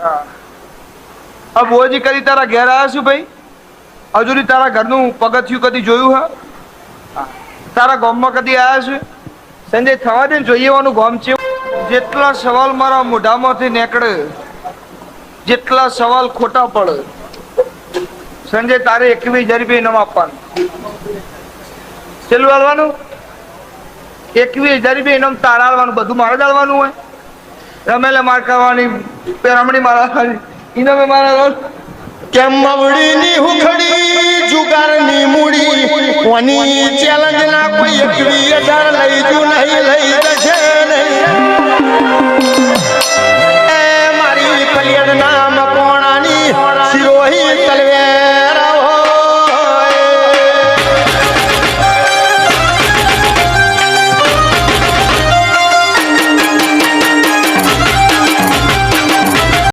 अब बोजी करी तारा घर आया छू भाई हजूरी तारा घर नु पगथिયું कदी જોયું હે તારા ગામમાં કદી આયા છે સંજય થવા દે જોઈએ વાનું ગામ છે જેટલા સવાલ મારા મોઢામાંથી નીકળે જેટલા સવાલ ખોટા પડે સંજય તારે 21,000 રૂપિયા ઇનામ આપવાનું ચેલું આલવાનું 21,000 રૂપિયા ઇનામ તારા આલવાનું બધું મારે જ આલવાનું હોય રમેલે માર કરવાની પેરામણી મારા ઇનામે મારા કેમ મવડીની હુખડી જુગારની મૂડી કોની ચેલેન્જ ના કોઈ 21,000 લઈ જુ નહીં લઈ જશે